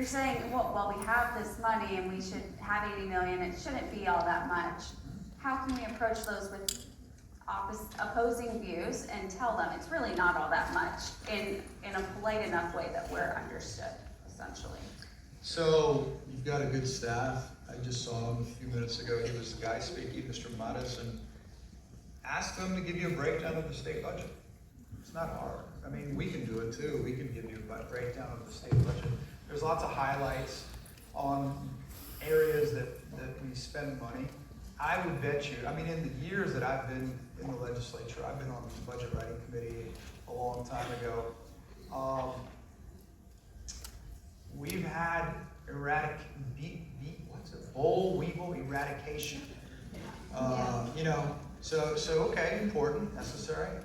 You're saying, well, we have this money and we should have 80 million, it shouldn't be all that much. How can we approach those with opposing views and tell them it's really not all that much in a polite enough way that we're understood, essentially? So you've got a good staff. I just saw him a few minutes ago. He was the guy speaking, Mr. Mattis, and ask them to give you a breakdown of the state budget. It's not hard. I mean, we can do it too. We can give you a breakdown of the state budget. There's lots of highlights on areas that we spend money. I would bet you, I mean, in the years that I've been in the legislature, I've been on the budget writing committee a long time ago. We've had boll weevil eradication. You know, so okay, important, necessary.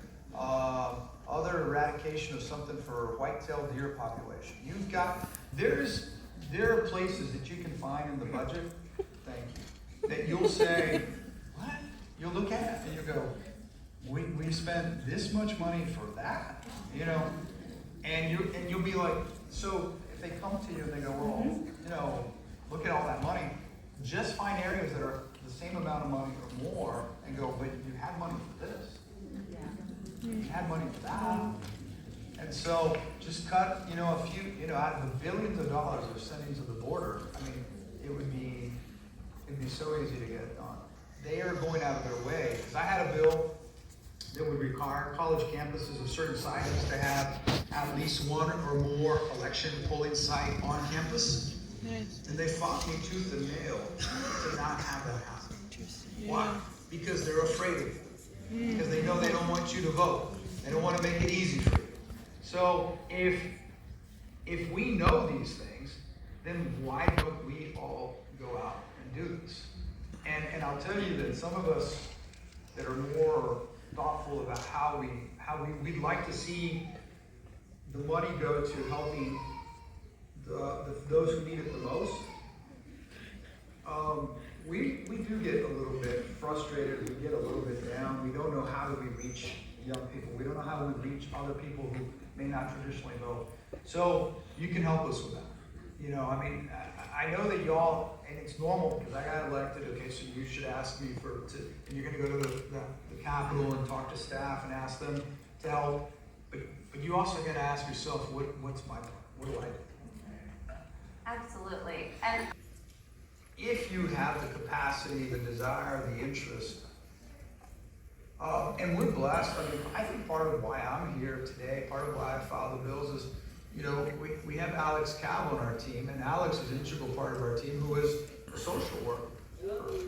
Other eradication of something for white-tailed deer population. You've got, there are places that you can find in the budget, thank you, that you'll say, what? You'll look at it and you go, we spent this much money for that, you know? And you'll be like, so if they come to you and they go, well, you know, look at all that money, just find areas that are the same amount of money or more and go, but you had money for this. You had money for that. And so just cut, you know, a few, you know, out of the billions of dollars they're sending to the border, I mean, it'd be so easy to get it done. They are going out of their way. Because I had a bill that would require college campuses of certain sizes to have at least one or more election polling site on campus. Nice. And they fought me tooth and nail to not have that happen. Yeah. Why? Because they're afraid of it. Because they know they don't want you to vote. They don't want to make it easy for you. So if we know these things, then why don't we all go out and do this? And I'll tell you that some of us that are more thoughtful about how we'd like to see the money go to helping those who need it the most. We do get a little bit frustrated, we get a little bit down, we don't know how do we reach young people, we don't know how we reach other people who may not traditionally vote. So you can help us with that. You know, I mean, I know that y'all, and it's normal because I got elected, okay, so you should ask me and you're gonna go to the Capitol and talk to staff and ask them to help, but you also gotta ask yourself, what's my part? What do I do? Absolutely. And if you have the capacity, the desire, the interest, and we're blessed. I mean, I think part of why I'm here today, part of why I filed the bills is, you know, we have Alex Cav on our team, and Alex is an integral part of our team who is a social worker.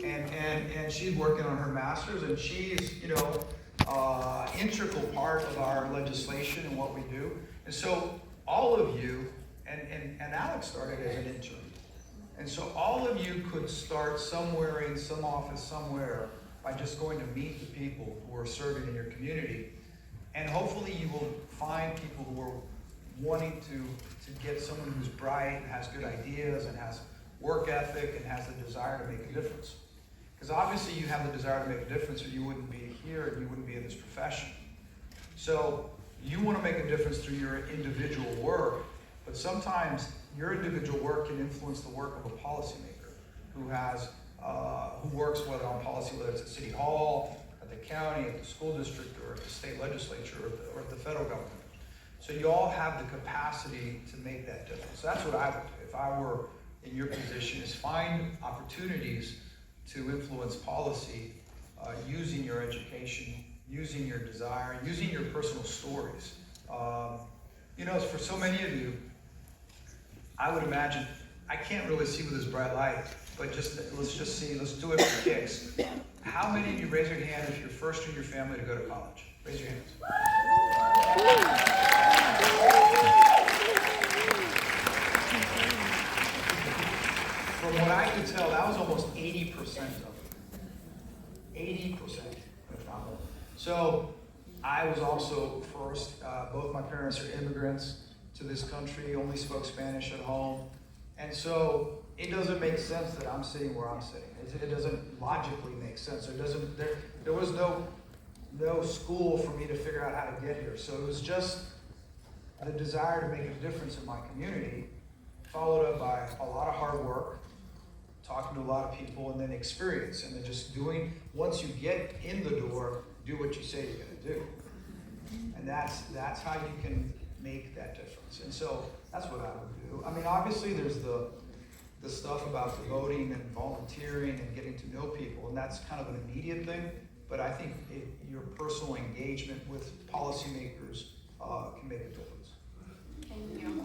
And she's working on her master's, and she's, you know, integral part of our legislation and what we do. And so all of you, and Alex started as an intern. And so all of you could start somewhere in some office somewhere by just going to meet the people who are serving in your community. And hopefully you will find people who are wanting to get someone who's bright and has good ideas and has work ethic and has the desire to make a difference. Because obviously you have the desire to make a difference or you wouldn't be here and you wouldn't be in this profession. So you want to make a difference through your individual work, but sometimes your individual work can influence the work of a policymaker who works whether on policy, whether it's at City Hall, at the county, at the school district, or at the state legislature, or at the federal government. So you all have the capacity to make that difference. So that's what I would do if I were in your position, is find opportunities to influence policy using your education, using your desire, using your personal stories. You know, for so many of you, I would imagine, I can't really see with this bright light, but let's just see, let's do it for kicks. How many of you, raise your hand if you're first in your family to go to college? Raise your hands. From what I could tell, that was almost 80% of it. 80%, if not more. So I was also first, both my parents are immigrants to this country, only spoke Spanish at home. And so it doesn't make sense that I'm sitting where I'm sitting. It doesn't logically make sense. There was no school for me to figure out how to get here. So it was just the desire to make a difference in my community followed up by a lot of hard work, talking to a lot of people, and then experience, and then just doing, once you get in the door, do what you say you're gonna do. And that's how you can make that difference. And so that's what I would do. I mean, obviously there's the stuff about the voting and volunteering and getting to know people, and that's kind of an immediate thing, but I think your personal engagement with policymakers can make a difference. Thank you.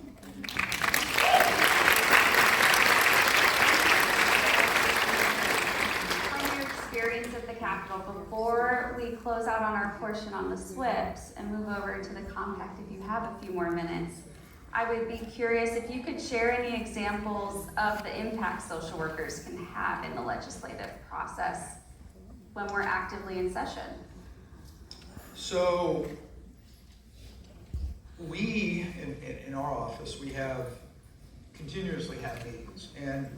From your experience at the Capitol, before we close out on our portion on the SWIPs and move over to the compact, if you have a few more minutes, I would be curious if you could share any examples of the impact social workers can have in the legislative process when we're actively in session. So we, in our office, we continuously have meetings, and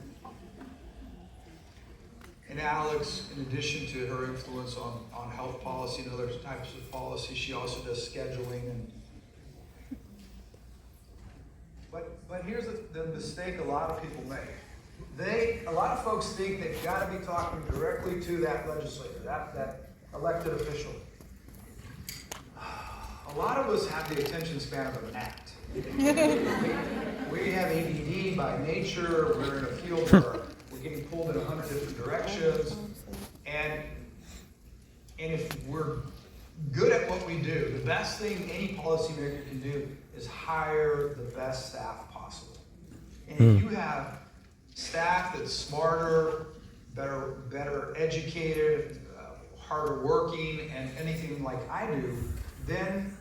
Alex, in addition to her influence on health policy and other types of policy, she also does scheduling. But here's the mistake a lot of people make. A lot of folks think they've got to be talking directly to that legislator, that elected official. A lot of us have the attention span of a gnat. We have ADD by nature. We're in a field where we're getting pulled in 100 different directions. And if we're good at what we do, the best thing any policymaker can do is hire the best staff possible. And if you have staff that's smarter, better educated, harder working, and anything like I do, then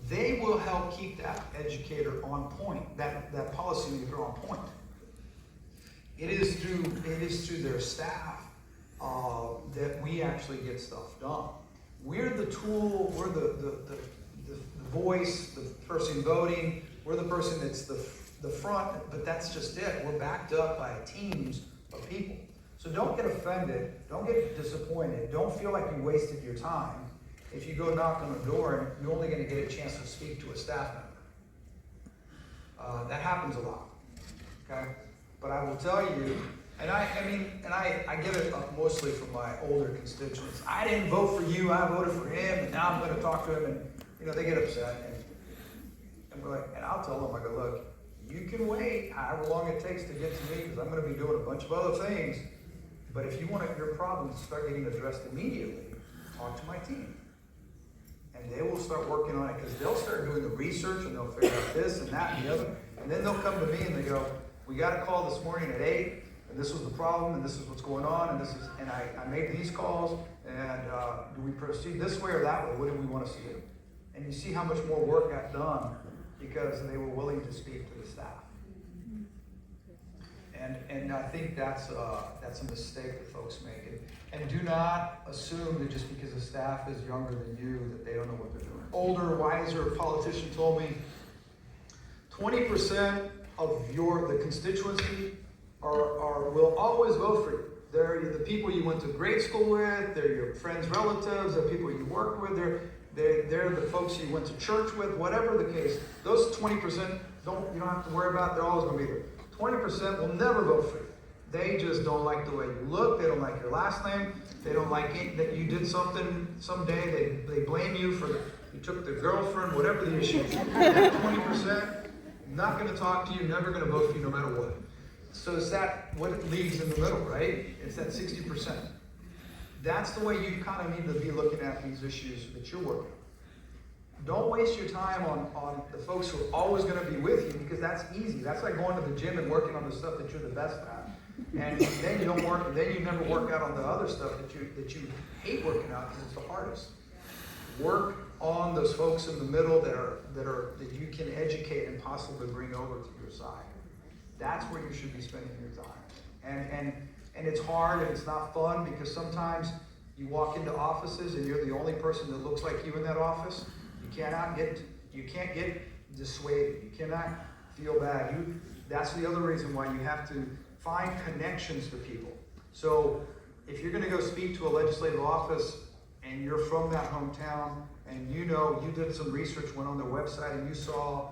they will help keep that educator on point, that policymaker on point. It is through their staff that we actually get stuff done. We're the tool, we're the voice, the person voting, we're the person that's the front, but that's just it. We're backed up by teams of people. So don't get offended, don't get disappointed, don't feel like you wasted your time if you go knock on the door and you're only going to get a chance to speak to a staff member. That happens a lot, okay? But I will tell you, and I get it mostly from my older constituents. I didn't vote for you, I voted for him, and now I'm going to talk to him, and they get upset. And we're like, and I'll tell them, I go, look, you can wait however long it takes to get to me, because I'm going to be doing a bunch of other things. But if you want your problems to start getting addressed immediately, talk to my team. And they will start working on it, because they'll start doing the research, and they'll figure out this and that and the other. And then they'll come to me and they go, we got a call this morning at 8, and this was the problem, and this is what's going on, and I made these calls, and do we proceed this way or that way? What do we want to see? And you see how much more work got done because they were willing to speak to the staff. And I think that's a mistake that folks make. And do not assume that just because the staff is younger than you that they don't know what they're doing. Older, wiser politician told me 20% of the constituency will always vote for you. They're the people you went to grade school with, they're your friends, relatives, they're people you work with, they're the folks you went to church with, whatever the case. Those 20% you don't have to worry about, they're always going to be there. 20% will never vote for you. They just don't like the way you look, they don't like your last name, they don't like it, that you did something someday, they blame you for you took their girlfriend, whatever the issue is. That 20%, not going to talk to you, never going to vote for you no matter what. So is that what it leaves in the middle, right? It's that 60%. That's the way you kind of need to be looking at these issues that you're working on. Don't waste your time on the folks who are always going to be with you, because that's easy. That's like going to the gym and working on the stuff that you're the best at. And then you don't work, and then you never work out on the other stuff that you hate working out because it's the hardest. Work on those folks in the middle that you can educate and possibly bring over to your side. That's where you should be spending your time. And it's hard and it's not fun, because sometimes you walk into offices and you're the only person that looks like you in that office. You can't get dissuaded. You cannot feel bad. That's the other reason why you have to find connections to people. So if you're going to go speak to a legislative office and you're from that hometown, and you did some research, went on their website, and you saw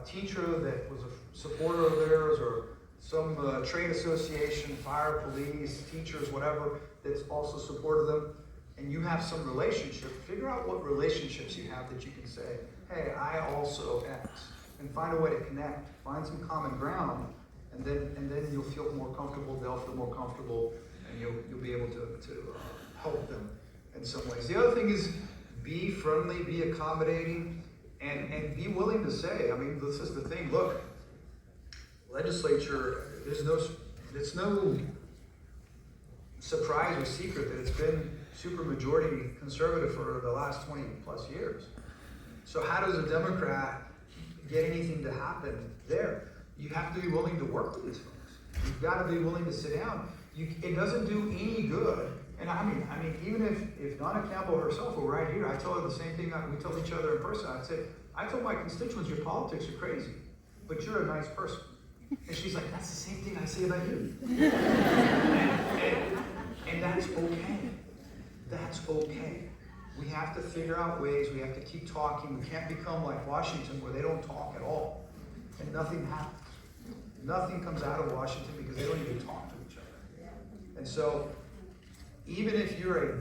teacher that was a supporter of theirs, or some trade association, fire, police, teachers, whatever, that's also supported them, and you have some relationship, figure out what relationships you have that you can say, hey, I also X, and find a way to connect, find some common ground, and then you'll feel more comfortable, they'll feel more comfortable, and you'll be able to help them in some ways. The other thing is be friendly, be accommodating, and be willing to say, I mean, this is the thing, look, legislature, it's no surprise or secret that it's been super majority conservative for the last 20 plus years. So how does a Democrat get anything to happen there? You have to be willing to work with these folks. You've got to be willing to sit down. It doesn't do any good. And I mean, even if Donna Campbell herself were right here, I tell her the same thing we tell each other in person. I'd say, I told my constituents, your politics are crazy, but you're a nice person. And she's like, that's the same thing I say about you. and that's okay. That's okay. We have to figure out ways, we have to keep talking. We can't become like Washington where they don't talk at all. And nothing happens. Nothing comes out of Washington because they don't even talk to each other. And so, even if you're a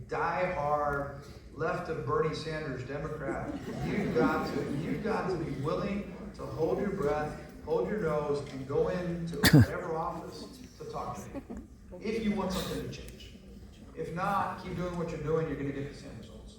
die-hard left of Bernie Sanders Democrat, you've got to be willing to hold your breath, hold your nose, and go into whatever office to talk to people. If you want something to change. If not, keep doing what you're doing, you're going to get the same results.